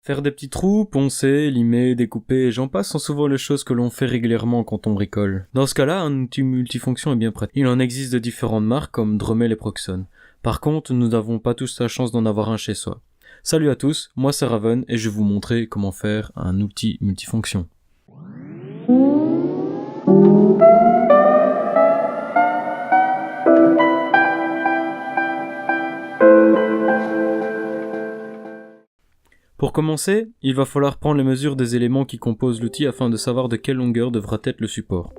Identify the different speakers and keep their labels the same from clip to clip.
Speaker 1: Faire des petits trous, poncer, limer, découper et j'en passe sont souvent les choses que l'on fait régulièrement quand on bricole. Dans ce cas-là, un outil multifonction est bien pratique. Il en existe de différentes marques comme Dremel et Proxon. Par contre, nous n'avons pas tous la chance d'en avoir un chez soi. Salut à tous, moi c'est Raven et je vais vous montrer comment faire un outil multifonction. Pour commencer, il va falloir prendre les mesures des éléments qui composent l'outil afin de savoir de quelle longueur devra être le support.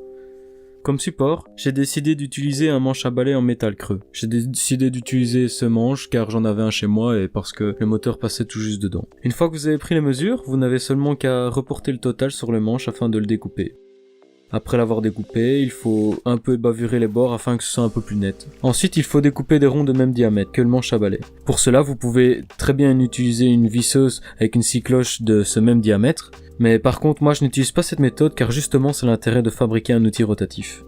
Speaker 1: Comme support, j'ai décidé d'utiliser un manche à balai en métal creux. J'ai décidé d'utiliser ce manche car j'en avais un chez moi et parce que le moteur passait tout juste dedans. Une fois que vous avez pris les mesures, vous n'avez seulement qu'à reporter le total sur le manche afin de le découper. Après l'avoir découpé, il faut un peu bavurer les bords afin que ce soit un peu plus net. Ensuite, il faut découper des ronds de même diamètre que le manche à balai. Pour cela, vous pouvez très bien utiliser une visseuse avec une scie cloche de ce même diamètre. Mais par contre, moi je n'utilise pas cette méthode car justement c'est l'intérêt de fabriquer un outil rotatif.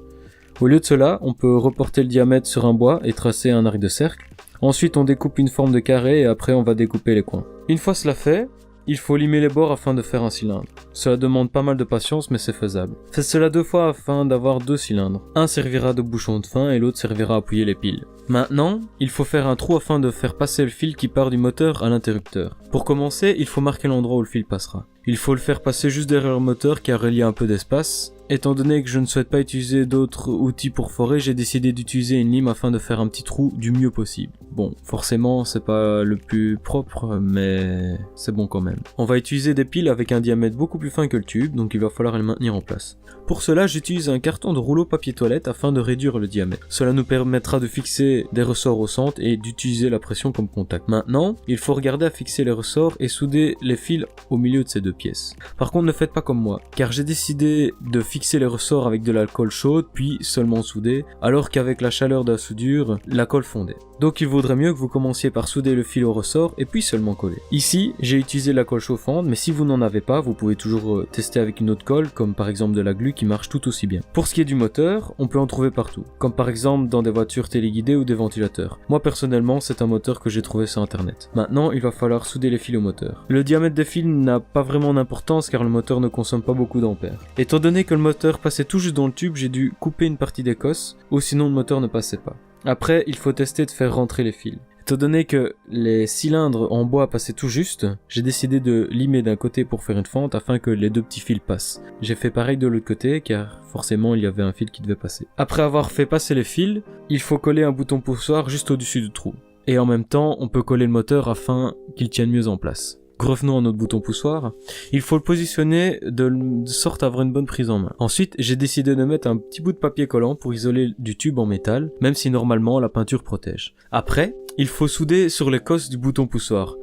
Speaker 1: Au lieu de cela, on peut reporter le diamètre sur un bois et tracer un arc de cercle. Ensuite, on découpe une forme de carré et après on va découper les coins. Une fois cela fait, il faut limer les bords afin de faire un cylindre. Cela demande pas mal de patience mais c'est faisable. Faites cela 2 fois afin d'avoir 2 cylindres. Un servira de bouchon de fin et l'autre servira à appuyer les piles. Maintenant, il faut faire un trou afin de faire passer le fil qui part du moteur à l'interrupteur. Pour commencer, il faut marquer l'endroit où le fil passera. Il faut le faire passer juste derrière le moteur car il y a un peu d'espace. Étant donné que je ne souhaite pas utiliser d'autres outils pour forer, j'ai décidé d'utiliser une lime afin de faire un petit trou du mieux possible. Bon, forcément, c'est pas le plus propre, mais c'est bon quand même. On va utiliser des piles avec un diamètre beaucoup plus fin que le tube, donc il va falloir les maintenir en place. Pour cela, j'utilise un carton de rouleau papier toilette afin de réduire le diamètre. Cela nous permettra de fixer des ressorts au centre et d'utiliser la pression comme contact. Maintenant, il faut regarder à fixer les ressorts et souder les fils au milieu de ces deux pièces. Par contre, ne faites pas comme moi, car j'ai décidé de fixer les ressorts avec de l'alcool chaude, puis seulement souder, alors qu'avec la chaleur de la soudure, la colle fondait. Donc il vaudrait mieux que vous commenciez par souder le fil au ressort et puis seulement coller. Ici, j'ai utilisé la colle chauffante, mais si vous n'en avez pas, vous pouvez toujours tester avec une autre colle, comme par exemple de la glu qui marche tout aussi bien. Pour ce qui est du moteur, on peut en trouver partout, comme par exemple dans des voitures téléguidées ou des ventilateurs. Moi personnellement, c'est un moteur que j'ai trouvé sur internet. Maintenant, il va falloir souder les fils au moteur. Le diamètre des fils n'a pas vraiment d'importance car le moteur ne consomme pas beaucoup d'ampères. Étant donné que le moteur passait tout juste dans le tube, j'ai dû couper une partie des cosses, ou sinon le moteur ne passait pas. Après, il faut tester de faire rentrer les fils. Étant donné que les cylindres en bois passaient tout juste, j'ai décidé de limer d'un côté pour faire une fente afin que les deux petits fils passent. J'ai fait pareil de l'autre côté car forcément il y avait un fil qui devait passer. Après avoir fait passer les fils, il faut coller un bouton poussoir juste au-dessus du trou. Et en même temps, on peut coller le moteur afin qu'il tienne mieux en place. Revenons à notre bouton poussoir. Il faut le positionner de sorte à avoir une bonne prise en main. Ensuite, j'ai décidé de mettre un petit bout de papier collant pour isoler du tube en métal, même si normalement la peinture protège. Après, il faut souder sur les cosses du bouton poussoir.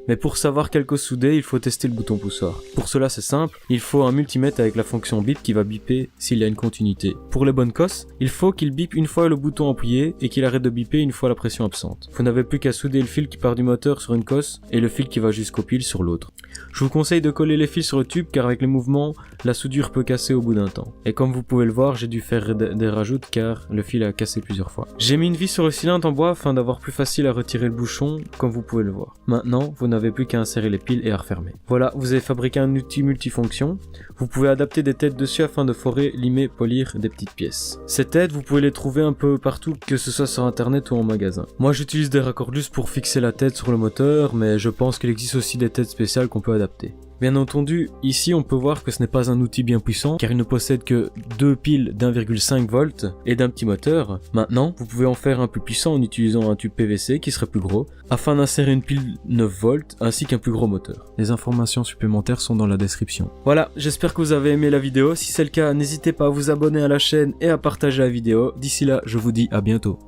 Speaker 1: Mais pour savoir quelle cosse souder, il faut tester le bouton poussoir. Pour cela, c'est simple, il faut un multimètre avec la fonction bip qui va biper s'il y a une continuité. Pour les bonnes cosses, il faut qu'il bip une fois le bouton appuyé et qu'il arrête de biper une fois la pression absente. Vous n'avez plus qu'à souder le fil qui part du moteur sur une cosse et le fil qui va jusqu'aux piles sur l'autre. Je vous conseille de coller les fils sur le tube car avec les mouvements, la soudure peut casser au bout d'un temps. Et comme vous pouvez le voir, j'ai dû faire des rajoutes car le fil a cassé plusieurs fois. J'ai mis une vis sur le cylindre en bois afin d'avoir plus facile à retirer le bouchon, comme vous pouvez le voir. Maintenant, vous n'avez plus qu'à insérer les piles et à refermer. Voilà, vous avez fabriqué un outil multifonction. Vous pouvez adapter des têtes dessus afin de forer, limer, polir des petites pièces. Ces têtes, vous pouvez les trouver un peu partout, que ce soit sur internet ou en magasin. Moi, j'utilise des raccords pour fixer la tête sur le moteur, mais je pense qu'il existe aussi des têtes spéciales qu'on peut adapter. Bien entendu, ici on peut voir que ce n'est pas un outil bien puissant car il ne possède que 2 piles d'1,5 volts et d'un petit moteur. Maintenant, vous pouvez en faire un plus puissant en utilisant un tube PVC qui serait plus gros afin d'insérer une pile 9 volts ainsi qu'un plus gros moteur. Les informations supplémentaires sont dans la description. Voilà, j'espère que vous avez aimé la vidéo. Si c'est le cas, n'hésitez pas à vous abonner à la chaîne et à partager la vidéo. D'ici là, je vous dis à bientôt.